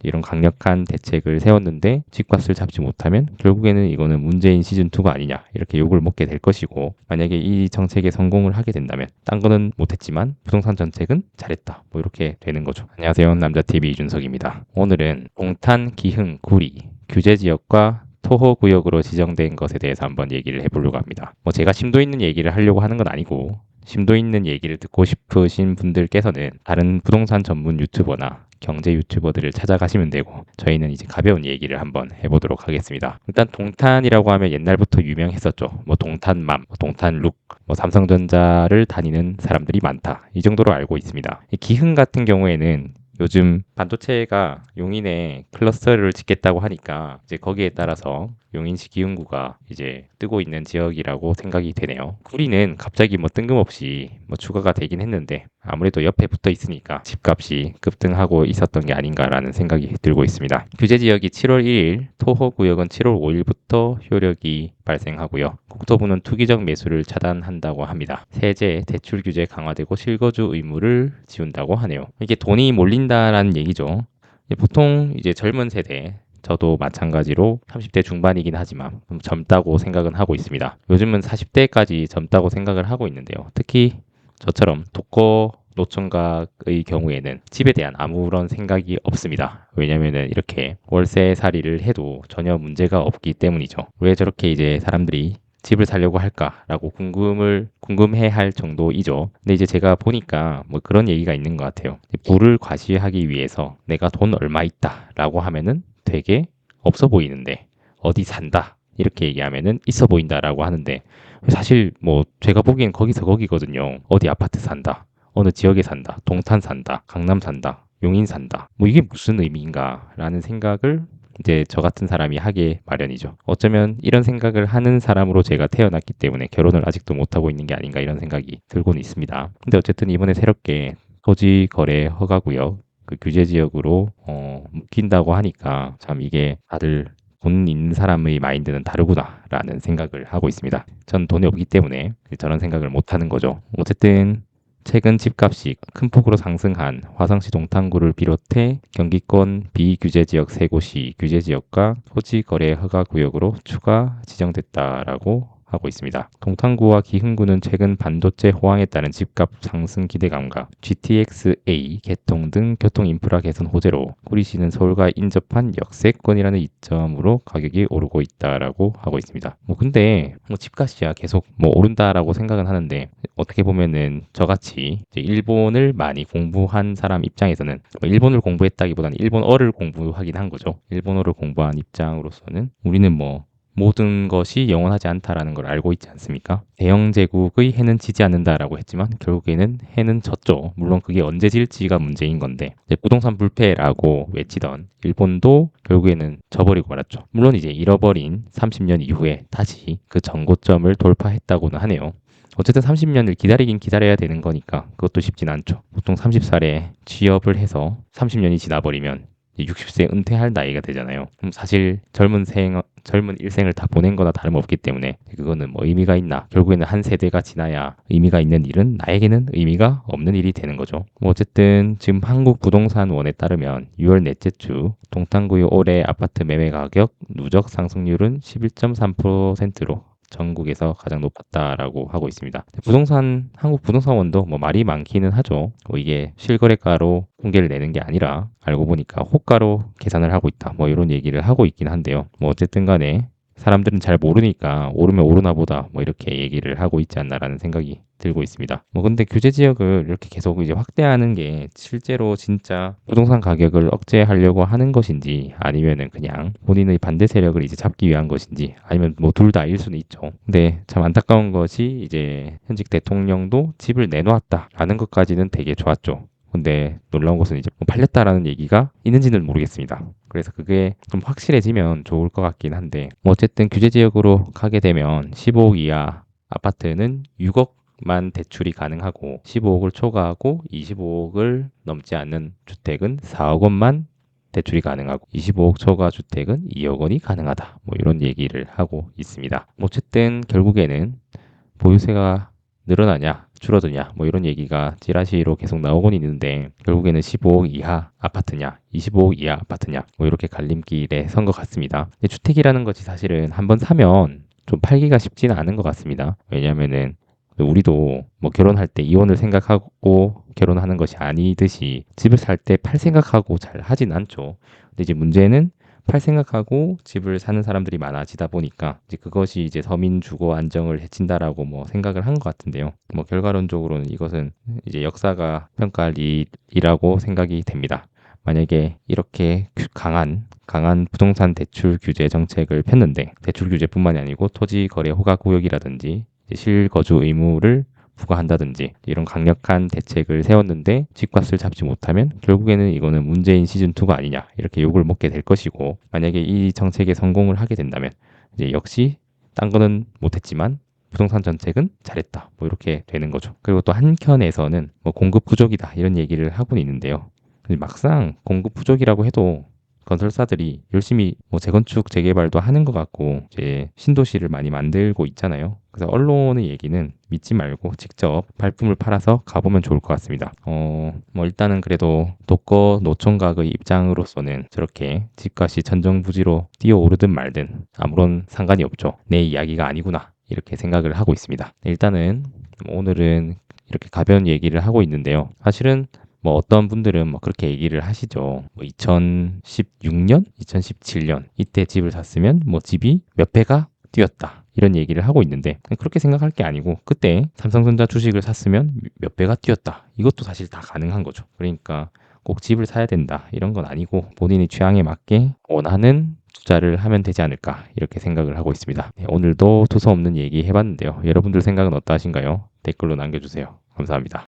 이런 강력한 대책을 세웠는데 집값을 잡지 못하면 결국에는 이거는 문재인 시즌2가 아니냐 이렇게 욕을 먹게 될 것이고, 만약에 이 정책에 성공을 하게 된다면 딴 거는 못했지만 부동산 정책은 잘했다 뭐 이렇게 되는 거죠. 안녕하세요, 남자TV 이준석입니다. 오늘은 동탄, 기흥, 구리 규제지역과 토호구역으로 지정된 것에 대해서 한번 얘기를 해보려고 합니다. 뭐 제가 심도 있는 얘기를 하려고 하는 건 아니고, 심도 있는 얘기를 듣고 싶으신 분들께서는 다른 부동산 전문 유튜버나 경제 유튜버들을 찾아가시면 되고, 저희는 이제 가벼운 얘기를 한번 해보도록 하겠습니다. 일단 동탄이라고 하면 옛날부터 유명했었죠. 뭐 동탄맘, 뭐 동탄룩, 뭐 삼성전자를 다니는 사람들이 많다, 이 정도로 알고 있습니다. 이 기흥 같은 경우에는 요즘 반도체가 용인에 클러스터를 짓겠다고 하니까 이제 거기에 따라서 용인시 기흥구가 이제 뜨고 있는 지역이라고 생각이 되네요. 구리는 갑자기 뭐 뜬금없이 뭐 추가가 되긴 했는데 아무래도 옆에 붙어 있으니까 집값이 급등하고 있었던 게 아닌가라는 생각이 들고 있습니다. 규제 지역이 7월 1일, 토호구역은 7월 5일부터 효력이 발생하고요. 국토부는 투기적 매수를 차단한다고 합니다. 세제, 대출 규제 강화되고 실거주 의무를 지운다고 하네요. 이게 돈이 몰린다라는 얘기죠. 보통 이제 젊은 세대, 저도 마찬가지로 30대 중반이긴 하지만 좀 젊다고 생각은 하고 있습니다. 요즘은 40대까지 젊다고 생각을 하고 있는데요. 특히 저처럼 독거 노총각의 경우에는 집에 대한 아무런 생각이 없습니다. 왜냐면은 이렇게 월세살이를 해도 전혀 문제가 없기 때문이죠. 왜 저렇게 이제 사람들이 집을 사려고 할까라고 궁금해 할 정도이죠. 근데 이제 제가 보니까 뭐 그런 얘기가 있는 것 같아요. 부를 과시하기 위해서 내가 돈 얼마 있다라고 하면은 되게 없어 보이는데, 어디 산다 이렇게 얘기하면은 있어 보인다라고 하는데, 사실 뭐 제가 보기엔 거기서 거기거든요. 어디 아파트 산다, 어느 지역에 산다, 동탄 산다, 강남 산다, 용인 산다, 뭐 이게 무슨 의미인가라는 생각을 이제 저 같은 사람이 하게 마련이죠. 어쩌면 이런 생각을 하는 사람으로 제가 태어났기 때문에 결혼을 아직도 못하고 있는 게 아닌가 이런 생각이 들고는 있습니다. 근데 어쨌든 이번에 새롭게 토지 거래 허가구역 그 규제 지역으로 묶인다고 하니까 참 이게 다들 돈 있는 사람의 마인드는 다르구나라는 생각을 하고 있습니다. 전 돈이 없기 때문에 저런 생각을 못 하는 거죠. 어쨌든 최근 집값이 큰 폭으로 상승한 화성시 동탄구를 비롯해 경기권 비규제 지역 3곳이 규제 지역과 토지 거래 허가 구역으로 추가 지정됐다라고 하고 있습니다. 동탄구와 기흥구는 최근 반도체 호황에 따른 집값 상승 기대감과 GTX-A 개통 등 교통 인프라 개선 호재로 구리시는 서울과 인접한 역세권이라는 이점으로 가격이 오르고 있다라고 하고 있습니다. 뭐 근데 뭐 집값이야 계속 뭐 오른다라고 생각은 하는데, 어떻게 보면은 저같이 이제 일본을 많이 공부한 사람 입장에서는 뭐 일본을 공부했다기보다는 일본어를 공부하긴 한 거죠. 일본어를 공부한 입장으로서는 우리는 뭐 모든 것이 영원하지 않다라는 걸 알고 있지 않습니까? 대영 제국의 해는 지지 않는다라고 했지만 결국에는 해는 졌죠. 물론 그게 언제 질지가 문제인 건데, 이제 부동산 불패라고 외치던 일본도 결국에는 져버리고 말았죠. 물론 이제 잃어버린 30년 이후에 다시 그 전고점을 돌파했다고는 하네요. 어쨌든 30년을 기다리긴 기다려야 되는 거니까 그것도 쉽진 않죠. 보통 30살에 취업을 해서 30년이 지나버리면 60세 은퇴할 나이가 되잖아요. 그럼 사실 젊은 일생을 다 보낸 거나 다름없기 때문에 그거는 뭐 의미가 있나? 결국에는 한 세대가 지나야 의미가 있는 일은 나에게는 의미가 없는 일이 되는 거죠. 뭐 어쨌든 지금 한국부동산원에 따르면 6월 넷째 주 동탄구의 올해 아파트 매매 가격 누적 상승률은 11.3%로 전국에서 가장 높았다라고 하고 있습니다. 한국 부동산원도 뭐 말이 많기는 하죠. 뭐 이게 실거래가로 통계를 내는 게 아니라 알고 보니까 호가로 계산을 하고 있다, 뭐 이런 얘기를 하고 있긴 한데요. 뭐 어쨌든 간에 사람들은 잘 모르니까 오르면 오르나 보다 뭐 이렇게 얘기를 하고 있지 않나라는 생각이 들고 있습니다. 뭐 근데 규제 지역을 이렇게 계속 이제 확대하는 게 실제로 진짜 부동산 가격을 억제하려고 하는 것인지, 아니면은 그냥 본인의 반대 세력을 이제 잡기 위한 것인지, 아니면 뭐 둘 다일 수는 있죠. 근데 참 안타까운 것이 이제 현직 대통령도 집을 내놓았다라는 것까지는 되게 좋았죠. 근데 놀라운 것은 이제 뭐 팔렸다라는 얘기가 있는지는 모르겠습니다. 그래서 그게 좀 확실해지면 좋을 것 같긴 한데, 뭐 어쨌든 규제 지역으로 가게 되면 15억 이하 아파트는 6억만 대출이 가능하고, 15억을 초과하고 25억을 넘지 않는 주택은 4억 원만 대출이 가능하고, 25억 초과 주택은 2억 원이 가능하다, 뭐 이런 얘기를 하고 있습니다. 어쨌든 결국에는 보유세가 늘어나냐 줄어드냐 뭐 이런 얘기가 찌라시로 계속 나오곤 있는데 결국에는 15억 이하 아파트냐 25억 이하 아파트냐 뭐 이렇게 갈림길에 선 것 같습니다. 근데 주택이라는 것이 사실은 한번 사면 좀 팔기가 쉽지는 않은 것 같습니다. 왜냐하면은 우리도 뭐 결혼할 때 이혼을 생각하고 결혼하는 것이 아니듯이 집을 살 때 팔 생각하고 잘 하진 않죠. 근데 이제 문제는 팔 생각하고 집을 사는 사람들이 많아지다 보니까 이제 그것이 이제 서민 주거 안정을 해친다라고 뭐 생각을 한 것 같은데요. 뭐 결과론적으로는 이것은 이제 역사가 평가할 일이라고 생각이 됩니다. 만약에 이렇게 강한 부동산 대출 규제 정책을 폈는데 대출 규제뿐만이 아니고 토지 거래 허가 구역이라든지 실거주 의무를 부과한다든지 이런 강력한 대책을 세웠는데 집값을 잡지 못하면 결국에는 이거는 문재인 시즌2가 아니냐 이렇게 욕을 먹게 될 것이고 만약에 이 정책에 성공을 하게 된다면 이제 역시 딴 거는 못했지만 부동산 정책은 잘했다 뭐 이렇게 되는 거죠. 그리고 또 한켠에서는 뭐 공급 부족이다 이런 얘기를 하고 있는데요. 막상 공급 부족이라고 해도 건설사들이 열심히 뭐 재건축 재개발도 하는 것 같고 이제 신도시를 많이 만들고 있잖아요. 그래서 언론의 얘기는 믿지 말고 직접 발품을 팔아서 가보면 좋을 것 같습니다. 뭐 일단은 그래도 독거 노총각의 입장으로서는 저렇게 집값이 천정부지로 뛰어오르든 말든 아무런 상관이 없죠. 내 이야기가 아니구나 이렇게 생각을 하고 있습니다. 일단은 오늘은 이렇게 가벼운 얘기를 하고 있는데요. 사실은 뭐 어떤 분들은 뭐 그렇게 얘기를 하시죠. 뭐 2016년, 2017년 이때 집을 샀으면 뭐 집이 몇 배가 뛰었다. 이런 얘기를 하고 있는데 그렇게 생각할 게 아니고 그때 삼성전자 주식을 샀으면 몇 배가 뛰었다. 이것도 사실 다 가능한 거죠. 그러니까 꼭 집을 사야 된다. 이런 건 아니고 본인의 취향에 맞게 원하는 투자를 하면 되지 않을까 이렇게 생각을 하고 있습니다. 네, 오늘도 두서없는 얘기 해봤는데요. 여러분들 생각은 어떠하신가요? 댓글로 남겨주세요. 감사합니다.